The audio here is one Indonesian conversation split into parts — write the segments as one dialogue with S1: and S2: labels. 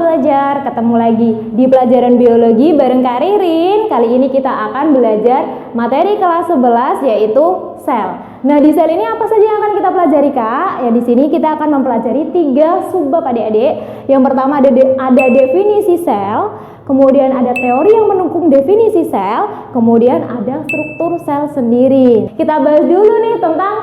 S1: belajar, ketemu lagi di pelajaran biologi bareng Kak Ririn. Kali ini kita akan belajar materi kelas 11 yaitu sel. Nah, di sel ini apa saja yang akan kita pelajari, Kak? Ya, di sini kita akan mempelajari 3 subbab adik-adik. Yang pertama ada definisi sel, kemudian ada teori yang mendukung definisi sel, kemudian ada struktur sel sendiri. Kita bahas dulu nih tentang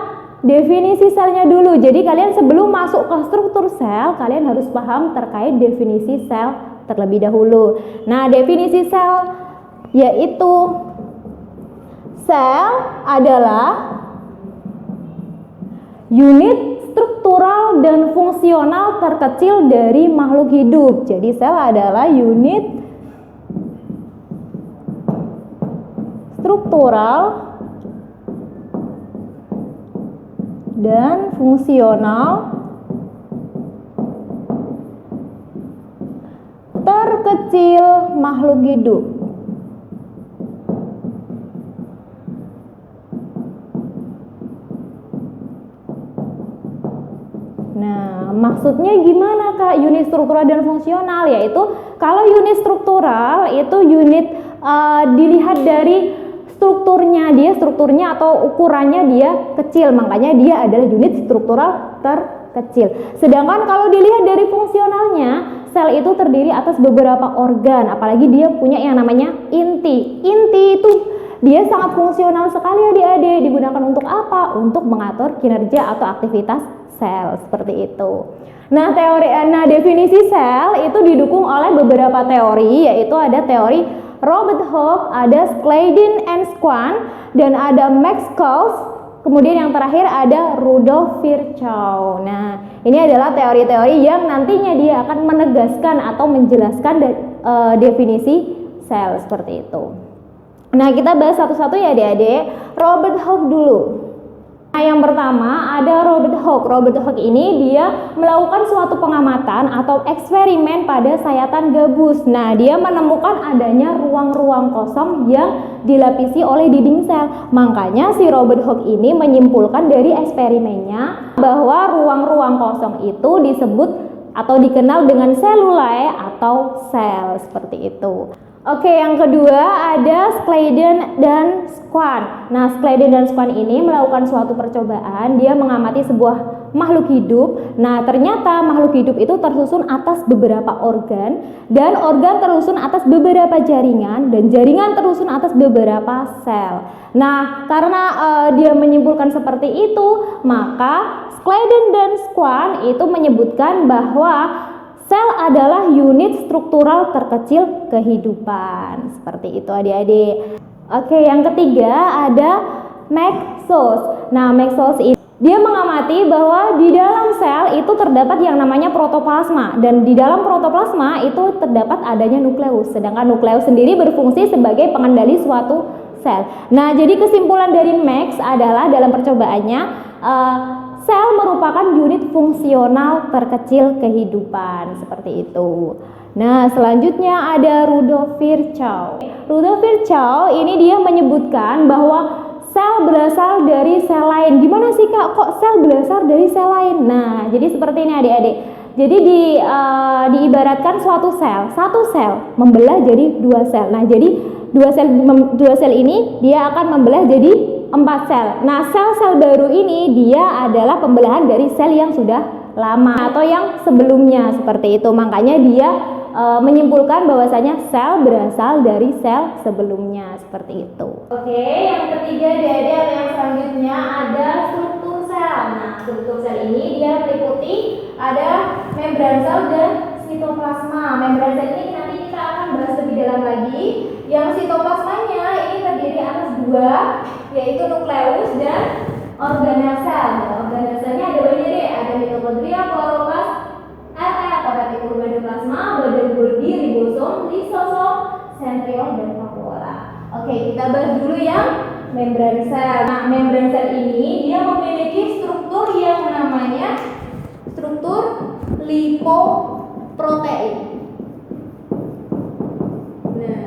S1: definisi selnya dulu. Jadi kalian sebelum masuk ke struktur sel, kalian harus paham terkait definisi sel terlebih dahulu. Nah, definisi sel yaitu sel adalah unit struktural dan fungsional terkecil dari makhluk hidup. Jadi sel adalah unit struktural dan fungsional terkecil makhluk hidup. Nah, maksudnya gimana, Kak? Unit struktural dan fungsional yaitu kalau unit struktural itu unit dilihat dari strukturnya atau ukurannya dia kecil, makanya dia adalah unit struktural terkecil. Sedangkan kalau dilihat dari fungsionalnya, sel itu terdiri atas beberapa organ, apalagi dia punya yang namanya inti. Inti itu dia sangat fungsional sekali adik-adik. Digunakan untuk apa? Untuk mengatur kinerja atau aktivitas sel, seperti itu. Nah, definisi sel itu didukung oleh beberapa teori, yaitu ada teori Robert Hooke, ada Schleiden and Swan, dan ada Max Kaus, kemudian yang terakhir ada Rudolf Virchow. Nah, ini adalah teori-teori yang nantinya dia akan menegaskan atau menjelaskan definisi sel seperti itu. Nah, kita bahas satu-satu ya adik-adik. Robert Hooke dulu. Nah, yang pertama ada Robert Hooke. Robert Hooke ini dia melakukan suatu pengamatan atau eksperimen pada sayatan gabus. Nah, dia menemukan adanya ruang-ruang kosong yang dilapisi oleh dinding sel. Makanya si Robert Hooke ini menyimpulkan dari eksperimennya bahwa ruang-ruang kosong itu disebut atau dikenal dengan selulae atau sel, seperti itu. Oke, yang kedua ada Schleiden dan Swan. Nah, Schleiden dan Swan ini melakukan suatu percobaan. Dia mengamati sebuah makhluk hidup. Nah, ternyata makhluk hidup itu tersusun atas beberapa organ, dan organ tersusun atas beberapa jaringan, dan jaringan tersusun atas beberapa sel. Nah, karena dia menyimpulkan seperti itu, maka Schleiden dan Swan itu menyebutkan bahwa sel adalah unit struktural terkecil kehidupan. Seperti itu adik-adik. Oke, yang ketiga ada Max Kaus. Nah, Max Kaus ini dia mengamati bahwa di dalam sel itu terdapat yang namanya protoplasma, dan di dalam protoplasma itu terdapat adanya nukleus. Sedangkan nukleus sendiri berfungsi sebagai pengendali suatu sel. Nah, jadi kesimpulan dari Max adalah dalam percobaannya sel merupakan unit fungsional terkecil kehidupan, seperti itu. Nah, selanjutnya ada Rudolf Virchow. Rudolf Virchow ini dia menyebutkan bahwa sel berasal dari sel lain. Gimana sih, Kak? Kok sel berasal dari sel lain? Nah, jadi seperti ini adik-adik. Jadi diibaratkan satu sel membelah jadi 2 sel. Nah, jadi dua sel ini dia akan membelah jadi 4 sel. Nah, sel-sel baru ini dia adalah pembelahan dari sel yang sudah lama atau yang sebelumnya, seperti itu. Makanya dia menyimpulkan bahwasanya sel berasal dari sel sebelumnya, seperti itu. Oke, yang ketiga adik-adik atau yang selanjutnya ada struktur sel. Nah, struktur sel ini dia meliputi ada membran sel dan sitoplasma. Membran sel ini nanti kita akan bahas lebih dalam lagi. Yang sitoplasmanya ini terdiri atas 2, yaitu nukleus dan organel sel. Organel selnya ada banyak deh, ada mitokondria, kloroplast, RT atau retikulum endoplasma, badan Golgi, ribosom, lisosom, sentriol, dan vakuola. Oke, kita bahas dulu yang membran sel. Nah, membran sel ini dia memiliki struktur yang namanya struktur lipoprotein. Nah,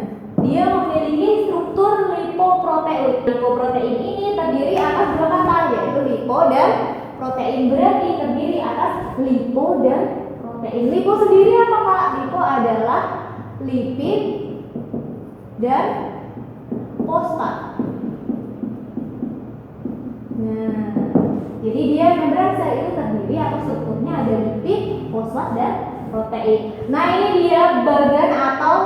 S1: dia memiliki struktur lipoprotein. Lipoprotein ini terdiri atas 2 kata, yaitu lipo dan protein. Berarti terdiri atas lipo dan protein. protein. Lipo sendiri apa Kak? Lipo adalah lipid dan fosfat. Nah, jadi dia membran sel itu terdiri atau strukturnya ada lipid, fosfat, dan protein. Nah, ini dia bagian atau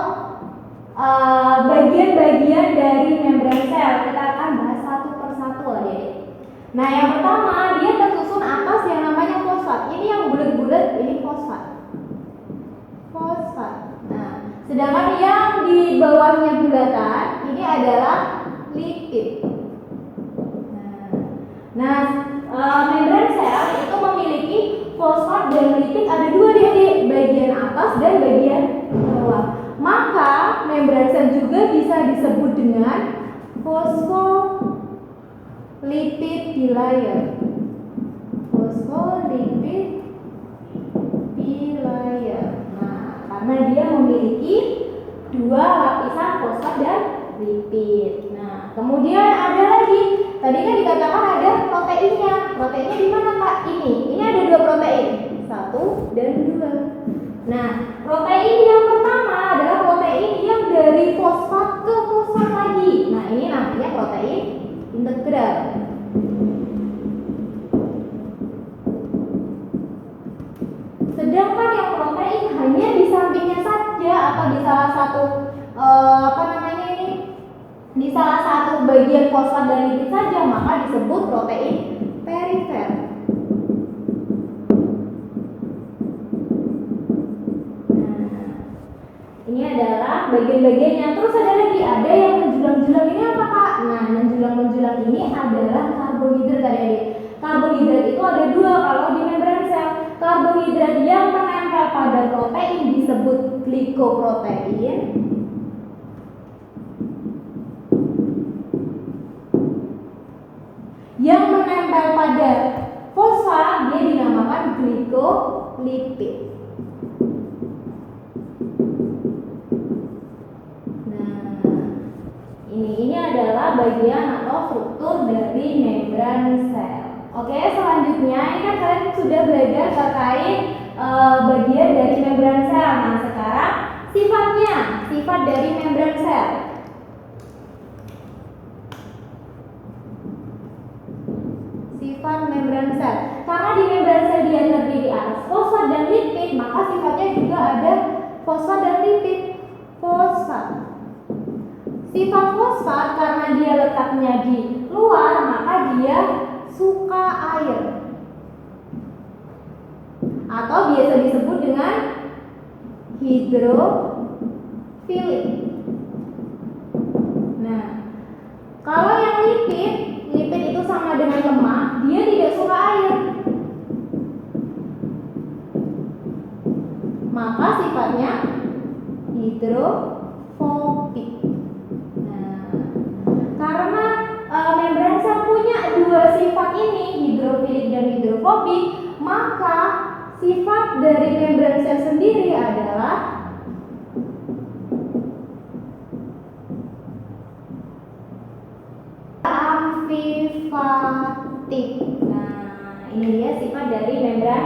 S1: bagian-bagian dari membran sel. Kita akan bahas satu persatu adik-adik. Nah, yang pertama dia tersusun atas yang namanya fosfat. Ini yang bulat-bulat ini fosfat. Fosfat. Nah, sedangkan yang di bawahnya bulatan ini adalah lipid. Nah, membran sel itu memiliki fosfat dan lipid ada dua di bagian atas dan bagian bawah. Maka membran sel juga bisa disebut dengan fosfolipid bilayer. Fosfolipid bilayer. Nah, karena dia memiliki dua lapisan fosfat dan lipid. Nah, kemudian ada lagi. Tadi kan dikatakan ada proteinnya. Proteinnya di mana Kak? Ini ada dua protein, 1 dan 2. Nah, protein yang pertama adalah protein yang dari fosfat ke fosfat lagi. Nah, ini namanya protein integral. Sedangkan yang protein hanya di sampingnya saja atau di salah satu di salah satu bagian fosfat dan lipid saja, maka disebut protein perifer. Nah, ini adalah bagian-bagiannya. Terus ada lagi, ada yang menjulang-julang. Ini apa Kak? Nah, menjulang-menjulang ini adalah karbohidrat adik-adik. Karbohidrat itu ada dua kalau di membran sel. Karbohidrat yang menempel pada protein disebut glikoprotein. Yang menempel pada fosfat dia dinamakan glikolipid. Nah, ini adalah bagian atau struktur dari membran sel. Oke, selanjutnya ini kan kalian sudah belajar terkait bagian dari membran sel. Nah, sekarang sifat dari membran sel. Sifat membran sel. Karena di membran sel dia terdiri atas fosfat dan lipid, maka sifatnya juga ada fosfat dan lipid. Fosfat. Sifat fosfat karena dia letaknya di luar, maka dia suka air. Atau biasa disebut dengan hidrofilik. Nah, kalau yang lipid itu sama dengan lemak, dia tidak suka air. Maka sifatnya hidrofobik. Nah, karena membran sel punya dua sifat ini, hidrofilik dan hidrofobik, maka sifat dari membran sel sendiri adalah amfifatik. Nah, ini dia sifat dari membran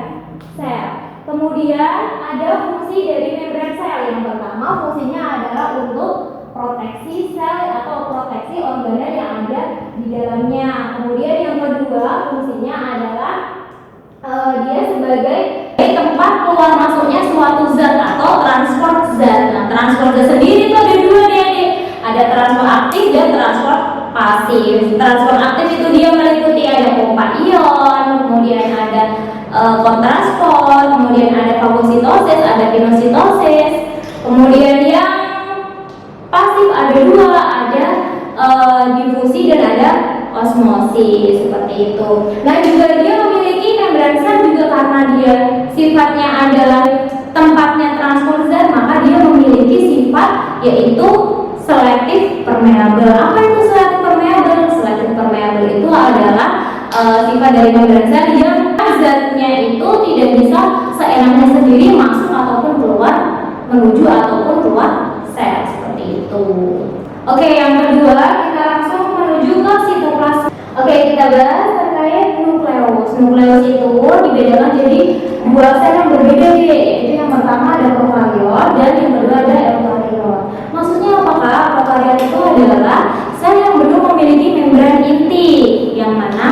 S1: sel. Kemudian ada fungsi dari membran sel. Yang pertama fungsinya adalah untuk proteksi sel atau proteksi organel yang ada di dalamnya. Kemudian yang kedua fungsinya adalah dia sebagai tempat keluar masuknya suatu zat atau transport zat. Nah, transport zat sendiri itu ada dua nih. Ada transport aktif dan transport pasif. Transport aktif itu dia meliputi ada pompa ion, kemudian ada kontransport, kemudian ada fagositosis, ada pinositosis. Kemudian yang pasif ada dua, ada difusi dan ada osmosis, seperti itu. Nah, juga dia memiliki membran sel juga karena dia sifatnya adalah tempatnya transport zat, maka dia memiliki sifat yaitu selektif permeabel. Apa itu selektif permeabel? Selektif permeabel itu adalah sifat dari membran sel yang zatnya itu tidak bisa seenaknya sendiri masuk ataupun keluar, menuju ataupun keluar sel, seperti itu. Oke, yang kedua kita langsung menuju ke sitoplasma. Oke, kita bahas terkait nukleus. nukleus itu dibedakan jadi dua sel yang berbeda nih, yaitu yang pertama ada prokariot dan yang kedua ada eukariot. Maksudnya apakah? Prokariot itu adalah sel yang belum memiliki membran inti, yang mana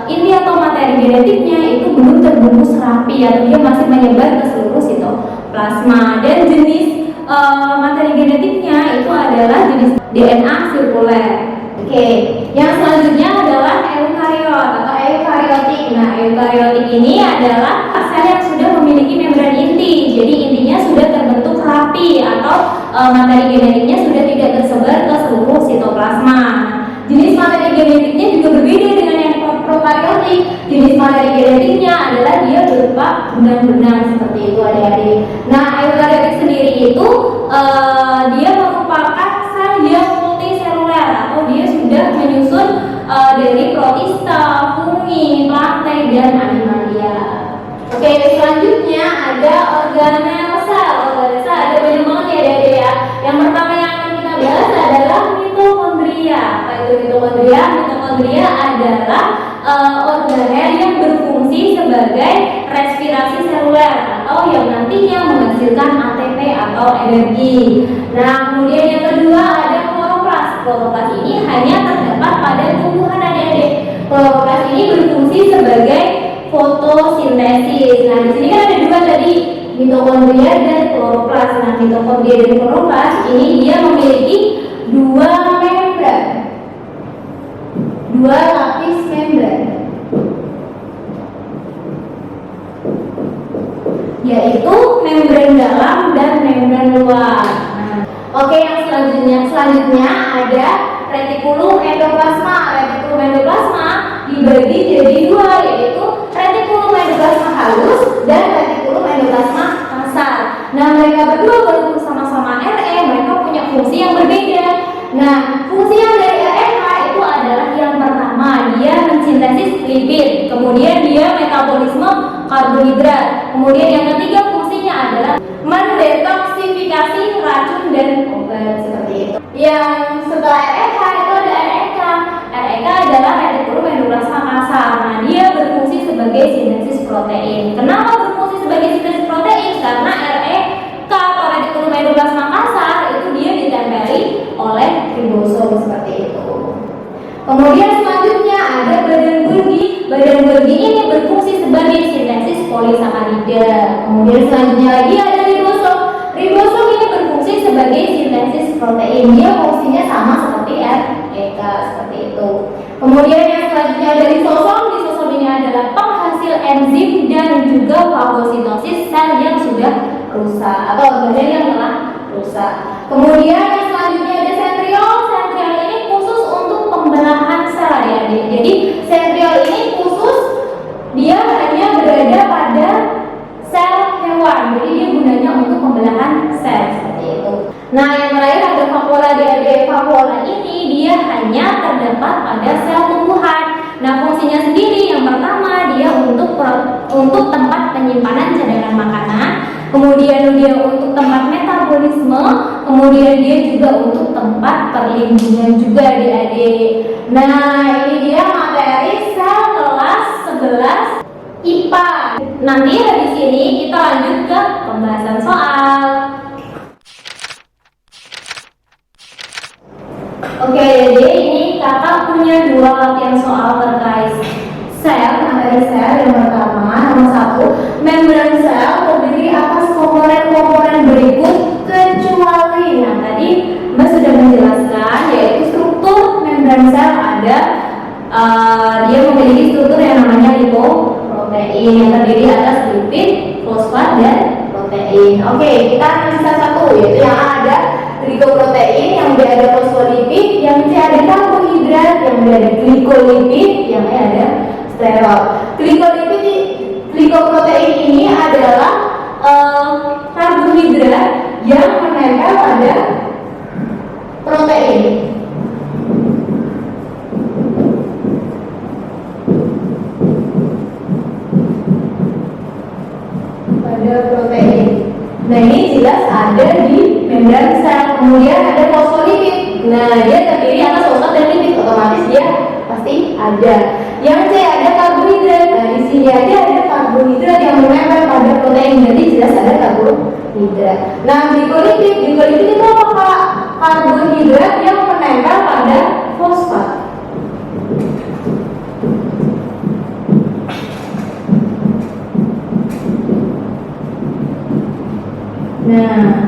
S1: inti atau materi genetiknya itu belum terbungkus rapi atau dia masih menyebar ke seluruh sitoplasma. Dan jenis materi genetiknya itu adalah jenis DNA sirkuler. Oke, yang selanjutnya adalah eukariot atau eukariotik. Nah, eukariotik ini adalah sel yang sudah memiliki membran inti, jadi intinya sudah terbentuk rapi atau materi genetiknya sudah tidak tersebar ke seluruh sitoplasma. Jenis materi genetiknya juga berbeda dengan yang prokariotik. Jenis materi genetiknya adalah dia berupa benang-benang seperti itu adik-adik. Nah, eukariotik sendiri itu dia merupakan sel yang multiseluler atau dia sudah menyusun dari protista, fungi, plantae, dan animalia. Oke, selanjutnya ada organel sel. Organel sel ada banyak banget ya adik-adik ya. Yang pertama yang akan kita bahas adalah mitokondria. Apa itu mitokondria? Mitokondria adalah organel yang berfungsi sebagai respirasi seluler atau yang nantinya menghasilkan ATP atau energi. Nah, kemudian yang kedua ada kloroplas. Kloroplas ini hanya terdapat pada tumbuhan adik-adik. Kloroplas ini berfungsi sebagai fotosintesis. Nah, di sini kan ada dua tadi, mitokondria dan kloroplas. Nah, mitokondria dan kloroplas ini dia memiliki dua membran, dua lapis membran, yaitu membran dalam dan membran luar. Nah, oke, yang selanjutnya ada retikulum endoplasma. Retikulum endoplasma dibagi jadi dua, yaitu retikulum endoplasma halus dan retikulum endoplasma kasar. Nah, mereka berdua walaupun sama-sama RE, mereka punya fungsi yang berbeda. Nah, fungsi yang dari RNA itu adalah yang pertama, dia mensintesis lipid, kemudian dia metabolisme karbohidrat, kemudian yang ketiga fungsinya adalah mendetoksifikasi racun dan obat seperti itu. Yang setelah RNA itu ada RNK. RNK adalah retikulum endoplasma kasar. Nah, dia berfungsi sebagai sintesis protein. Kenapa berfungsi sebagai sintesis protein? Karena RNK atau retikulum endoplasma kasar itu dia ditempeli oleh ribosom seperti itu. Kemudian selanjutnya ada badan Golgi. Badan Golgi ini berfungsi sebagai sintesis polisakarida. Kemudian selanjutnya lagi ada ribosom. Ribosom ini berfungsi sebagai sintesis protein. Dia fungsinya sama seperti RNK seperti itu. Kemudian yang selanjutnya ada lisosom. Lisosom ini adalah penghasil enzim dan juga fagositosis sel yang sudah rusak atau organel yang telah rusak. Kemudian yang selanjutnya ada sentriol. Sentriol ini khusus untuk pembelahan sel adik-adik. Jadi sentriol ini khusus, dia hanya berada pada sel hewan. Jadi dia gunanya untuk pembelahan sel seperti itu. Nah, yang terakhir ada vakuola adik-adik. Vakuola ini dia hanya terdapat pada sel tumbuhan. Nah, fungsinya sendiri yang pertama dia untuk tempat penyimpanan cadangan makanan. Kemudian dia untuk tempat metabolisme, kemudian dia juga untuk tempat perlindungan juga adik-adik. Nah, ini dia materi sel kelas 11 IPA. Nanti habis ini kita lanjut ke pembahasan soal. Oke, jadi ini kakak punya dua latihan soal terkait sel, materi sel. Yang pertama, nomor 1, membran sel terdiri atas komponen-komponen berikut kecuali. Nah, tadi Mbak sudah menjelaskan, yaitu struktur membran sel ada dia memiliki struktur yang namanya lipoprotein yang terdiri atas lipid, fosfat, dan protein. Oke, kita analisa satu, yaitu yang ada glikoprotein, yang B ada fosfolipid, yang C ada karbohidrat, yang D ada glikolipid, yang E ada sterol. Glikoprotein ini adalah karbohidrat yang menempel pada protein. Pada protein. Nah, ini jelas ada di membran sel. Kemudian ada fosfolipid. Nah, dia terdiri atas fosfat dan lipid, otomatis dia pasti ada. Yang C ada karbohidrat. Nah,
S2: karbohidrat. Nah, glikolipid itu apa Kak? Karbohidrat yang menempel pada fosfat. Nah,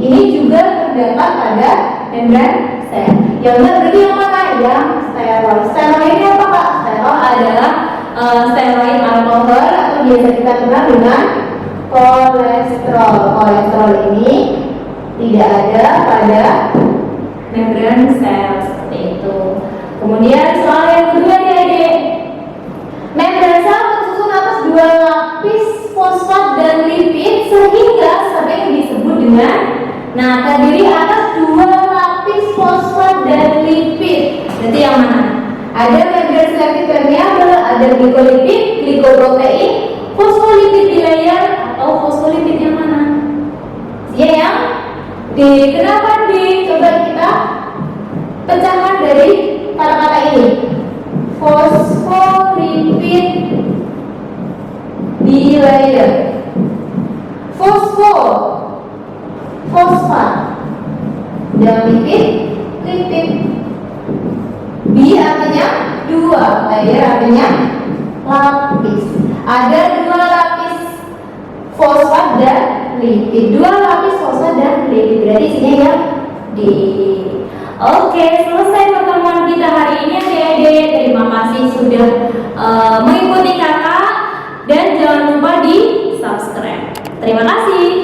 S2: ini juga terdapat pada membran sel. Yang berarti yang mana? Yang steroid. Steroid ini apa Kak? Steroid adalah steroid alkohol atau biasa kita kenal dengan kolesterol. Kolesterol ini tidak ada pada membran sel seperti itu. Kemudian soal yang kedua nih adik, membran sel tersusun atas dua lapis fosfat dan lipid sehingga sering disebut dengan terdiri atas dua lapis fosfat dan lipid. Berarti yang mana? Ada membran selektif permeabel, ada glikolipid, glikoprotein, fosfolipid bilayer atau fosfolipid yang mana? Ya yang di kenapa coba kita pecahkan dari kata-kata ini. Fosfolipid bilayer. Fosfor, fosfat, dan lipid. B artinya dua, layer artinya lapis. Ada dua lapis fosfat dan lipid. Dua lapis fosfat dan lipid. Berarti isinya yang D. Oke, selesai pertemuan kita hari ini adik-adik. Terima kasih sudah mengikuti kakak dan jangan lupa di subscribe. Terima kasih.